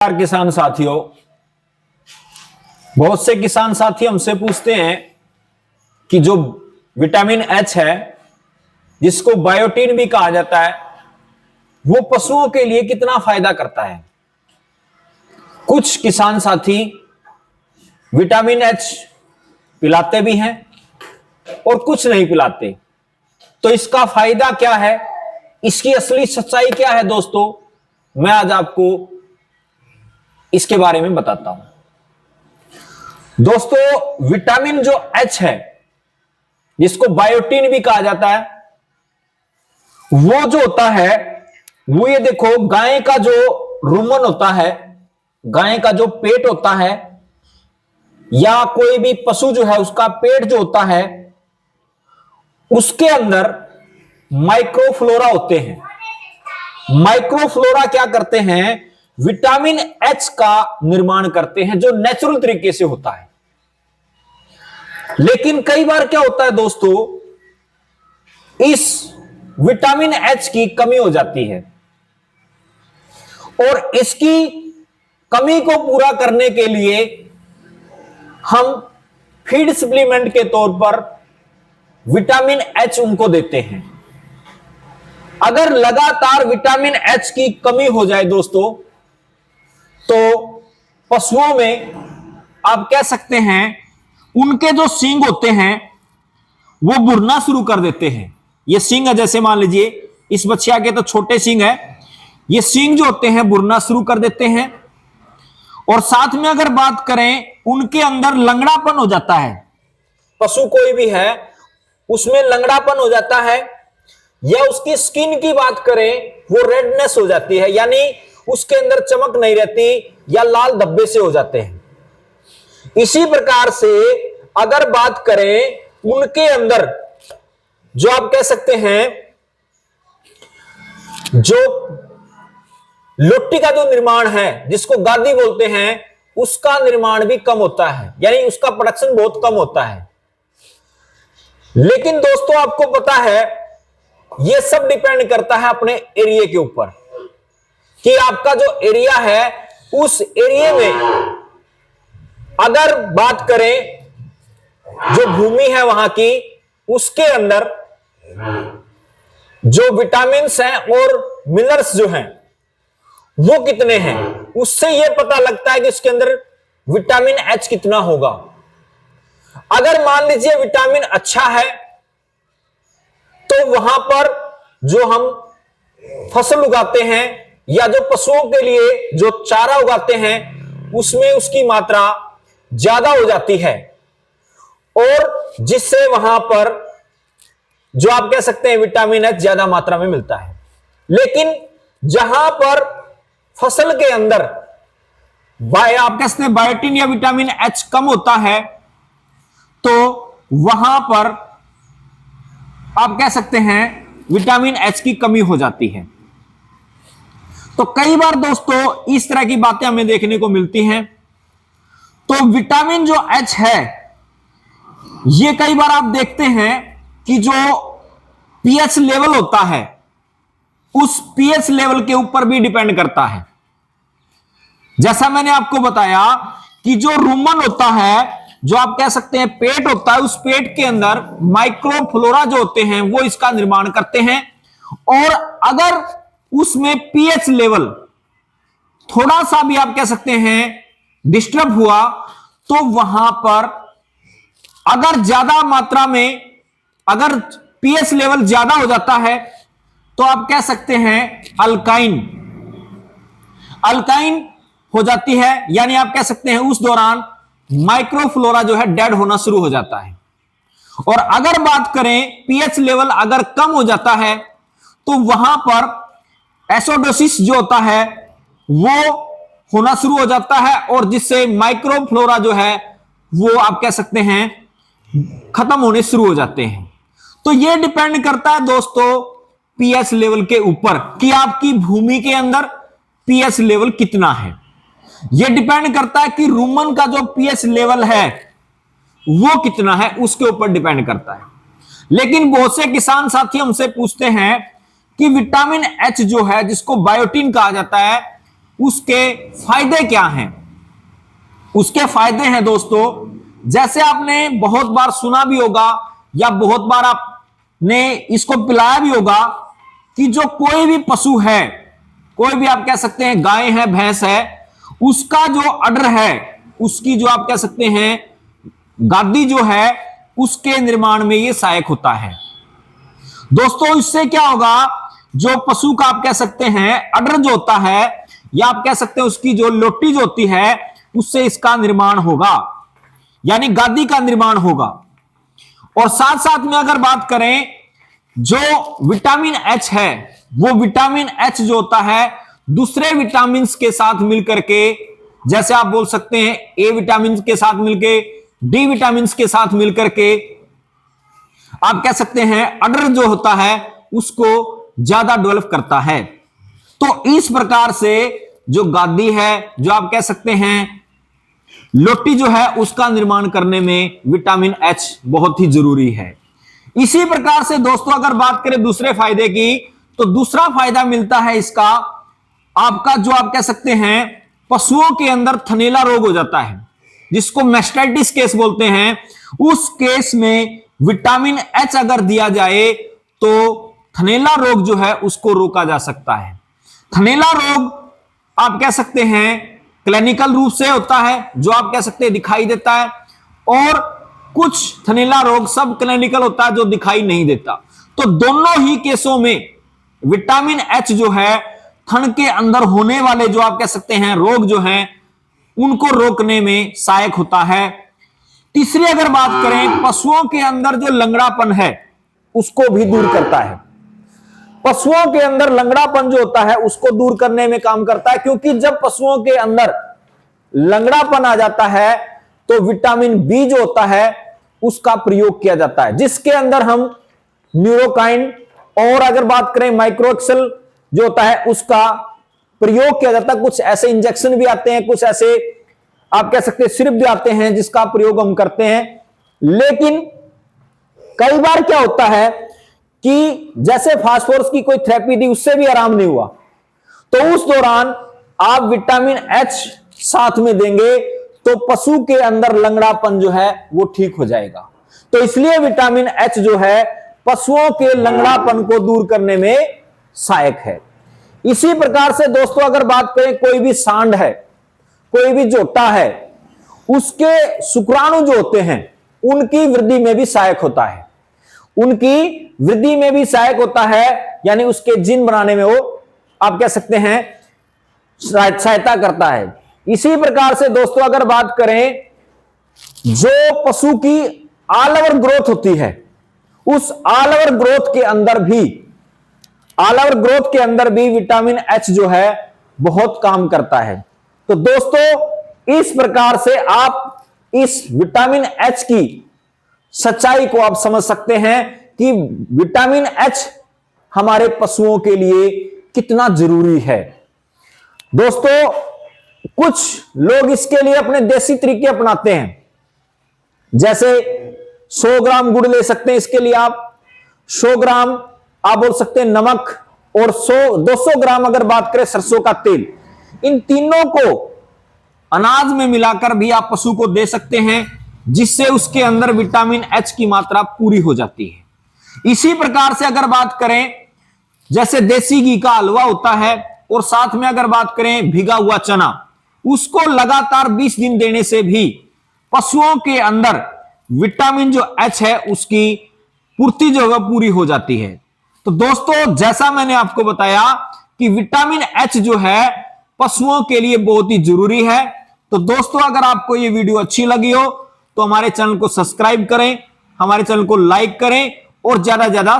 किसान साथियों, बहुत से किसान साथी हमसे पूछते हैं कि जो विटामिन एच है, जिसको बायोटीन भी कहा जाता है, वो पशुओं के लिए कितना फायदा करता है। कुछ किसान साथी विटामिन एच पिलाते भी हैं और कुछ नहीं पिलाते। तो इसका फायदा क्या है, इसकी असली सच्चाई क्या है दोस्तों, मैं आज आपको इसके बारे में बताता हूं। दोस्तों, विटामिन जो एच है, जिसको बायोटीन भी कहा जाता है, वो जो होता है, वो ये देखो, गाय का जो रुमन होता है, गाय का जो पेट होता है, या कोई भी पशु जो है उसका पेट जो होता है, उसके अंदर माइक्रोफ्लोरा होते हैं। माइक्रोफ्लोरा क्या करते हैं, विटामिन एच का निर्माण करते हैं, जो नेचुरल तरीके से होता है। लेकिन कई बार क्या होता है दोस्तों, इस विटामिन एच की कमी हो जाती है, और इसकी कमी को पूरा करने के लिए हम फीड सप्लीमेंट के तौर पर विटामिन एच उनको देते हैं। अगर लगातार विटामिन एच की कमी हो जाए दोस्तों, तो पशुओं में आप कह सकते हैं उनके जो सींग होते हैं वो बुरना शुरू कर देते हैं। ये सींग है, जैसे मान लीजिए इस बछिया के तो छोटे सींग है, ये सींग जो होते हैं बुरना शुरू कर देते हैं। और साथ में अगर बात करें, उनके अंदर लंगड़ापन हो जाता है। पशु कोई भी है उसमें लंगड़ापन हो जाता है, या उसकी स्किन की बात करें, वो रेडनेस हो जाती है, यानी उसके अंदर चमक नहीं रहती, या लाल धब्बे से हो जाते हैं। इसी प्रकार से अगर बात करें, उनके अंदर जो आप कह सकते हैं, जो लोटी का जो निर्माण है, जिसको गादी बोलते हैं, उसका निर्माण भी कम होता है, यानी उसका प्रोडक्शन बहुत कम होता है। लेकिन दोस्तों, आपको पता है, यह सब डिपेंड करता है अपने एरिया के ऊपर, कि आपका जो एरिया है, उस एरिया में अगर बात करें, जो भूमि है वहां की, उसके अंदर जो विटामिन्स हैं और मिनरल्स जो हैं वो कितने हैं, उससे यह पता लगता है कि इसके अंदर विटामिन एच कितना होगा। अगर मान लीजिए विटामिन अच्छा है, तो वहां पर जो हम फसल उगाते हैं, या जो पशुओं के लिए जो चारा उगाते हैं, उसमें उसकी मात्रा ज्यादा हो जाती है, और जिससे वहां पर जो आप कह सकते हैं विटामिन एच ज्यादा मात्रा में मिलता है। लेकिन जहां पर फसल के अंदर आप कह सकते हैं बायोटीन या विटामिन एच कम होता है, तो वहां पर आप कह सकते हैं विटामिन एच की कमी हो जाती है। तो कई बार दोस्तों इस तरह की बातें हमें देखने को मिलती हैं। तो विटामिन जो एच है, ये कई बार आप देखते हैं कि जो पीएच लेवल होता है, उस पीएच लेवल के ऊपर भी डिपेंड करता है। जैसा मैंने आपको बताया कि जो रुमन होता है, जो आप कह सकते हैं पेट होता है, उस पेट के अंदर माइक्रोफ्लोरा जो होते हैं वो इसका निर्माण करते हैं। और अगर उसमें पीएच लेवल थोड़ा सा भी आप कह सकते हैं डिस्टर्ब हुआ, तो वहां पर अगर ज्यादा मात्रा में, अगर पीएच लेवल ज्यादा हो जाता है, तो आप कह सकते हैं अल्काइन हो जाती है, यानी आप कह सकते हैं उस दौरान माइक्रोफ्लोरा जो है डेड होना शुरू हो जाता है। और अगर बात करें पीएच लेवल अगर कम हो जाता है, तो वहां पर एसिडोसिस जो होता है वो होना शुरू हो जाता है, और जिससे माइक्रोफ्लोरा जो है वो आप कह सकते हैं खत्म होने शुरू हो जाते हैं। तो यह डिपेंड करता है दोस्तों पीएच लेवल के ऊपर, कि आपकी भूमि के अंदर पीएच लेवल कितना है। यह डिपेंड करता है कि रुमन का जो पीएच लेवल है वो कितना है, उसके ऊपर डिपेंड करता है। लेकिन बहुत से किसान साथी हमसे पूछते हैं कि विटामिन एच जो है, जिसको बायोटीन कहा जाता है, उसके फायदे क्या हैं। उसके फायदे हैं दोस्तों, जैसे आपने बहुत बार सुना भी होगा या बहुत बार आपने इसको पिलाया भी होगा कि जो कोई भी पशु है, कोई भी आप कह सकते हैं गाय है, भैंस है, उसका जो अडर है, उसकी जो आप कह सकते हैं गादी जो है, उसके निर्माण में ये सहायक होता है। दोस्तों इससे क्या होगा, जो पशु का आप कह सकते हैं अडर जो होता है, या आप कह सकते हैं उसकी जो लोटी जो होती है, उससे इसका निर्माण होगा, यानी गादी का निर्माण होगा। और साथ साथ में अगर बात करें, जो विटामिन एच है, वो विटामिन एच जो होता है दूसरे विटामिन के साथ मिलकर के, जैसे आप बोल सकते हैं ए विटामिन के साथ मिलकर, डी विटामिन के साथ मिलकर के आप कह सकते हैं अडर जो होता है उसको ज्यादा डेवलप करता है। तो इस प्रकार से जो गादी है, जो आप कह सकते हैं लोटी जो है, उसका निर्माण करने में विटामिन एच बहुत ही जरूरी है। इसी प्रकार से दोस्तों अगर बात करें दूसरे फायदे की, तो दूसरा फायदा मिलता है इसका, आपका जो आप कह सकते हैं पशुओं के अंदर थनैला रोग हो जाता है, जिसको मैस्टाइटिस केस बोलते हैं, उस केस में विटामिन एच अगर दिया जाए तो थनैला रोग जो है उसको रोका जा सकता है। थनैला रोग आप कह सकते हैं क्लिनिकल रूप से होता है, जो आप कह सकते हैं दिखाई देता है, और कुछ थनैला रोग सब क्लिनिकल होता है जो दिखाई नहीं देता। तो दोनों ही केसों में विटामिन एच जो है थन के अंदर होने वाले जो आप कह सकते हैं रोग जो हैं उनको रोकने में सहायक होता है। तीसरी अगर बात करें, पशुओं के अंदर जो लंगड़ापन है उसको भी दूर करता है। पशुओं के अंदर लंगड़ापन जो होता है उसको दूर करने में काम करता है, क्योंकि जब पशुओं के अंदर लंगड़ापन आ जाता है तो विटामिन बी जो होता है उसका प्रयोग किया जाता है, जिसके अंदर हम न्यूरोकाइन और अगर बात करें माइक्रोएक्सल जो होता है उसका प्रयोग किया जाता है। कुछ ऐसे इंजेक्शन भी आते हैं, कुछ ऐसे आप कह सकते हैं सिरप भी आते हैं जिसका प्रयोग हम करते हैं। लेकिन कई बार क्या होता है कि जैसे फास्फोरस की कोई थेरेपी दी, उससे भी आराम नहीं हुआ, तो उस दौरान आप विटामिन एच साथ में देंगे तो पशु के अंदर लंगड़ापन जो है वो ठीक हो जाएगा। तो इसलिए विटामिन एच जो है पशुओं के लंगड़ापन को दूर करने में सहायक है। इसी प्रकार से दोस्तों अगर बात करें, कोई भी सांड है, कोई भी जोटा है, उसके शुक्राणु जो होते हैं उनकी वृद्धि में भी सहायक होता है, उनकी वृद्धि में भी सहायक होता है, यानी उसके जीन बनाने में वो आप कह सकते हैं सहायता करता है। इसी प्रकार से दोस्तों अगर बात करें, जो पशु की ऑल ओवर ग्रोथ होती है, उस ऑल ओवर ग्रोथ के अंदर भी विटामिन एच जो है बहुत काम करता है। तो दोस्तों इस प्रकार से आप इस विटामिन एच की सच्चाई को आप समझ सकते हैं कि विटामिन एच हमारे पशुओं के लिए कितना जरूरी है। दोस्तों कुछ लोग इसके लिए अपने देसी तरीके अपनाते हैं, जैसे 100 ग्राम गुड़ ले सकते हैं इसके लिए आप, 100 ग्राम आप बोल सकते हैं नमक, और 200 ग्राम अगर बात करें सरसों का तेल, इन तीनों को अनाज में मिलाकर भी आप पशु को दे सकते हैं, जिससे उसके अंदर विटामिन एच की मात्रा पूरी हो जाती है। इसी प्रकार से अगर बात करें, जैसे देसी घी का हलवा होता है, और साथ में अगर बात करें भिगा हुआ चना, उसको लगातार 20 दिन देने से भी पशुओं के अंदर विटामिन जो एच है उसकी पूर्ति जो है पूरी हो जाती है। तो दोस्तों जैसा मैंने आपको बताया कि विटामिन एच जो है पशुओं के लिए बहुत ही जरूरी है। तो दोस्तों अगर आपको ये वीडियो अच्छी लगी हो तो हमारे चैनल को सब्सक्राइब करें, हमारे चैनल को लाइक करें और ज्यादा से ज्यादा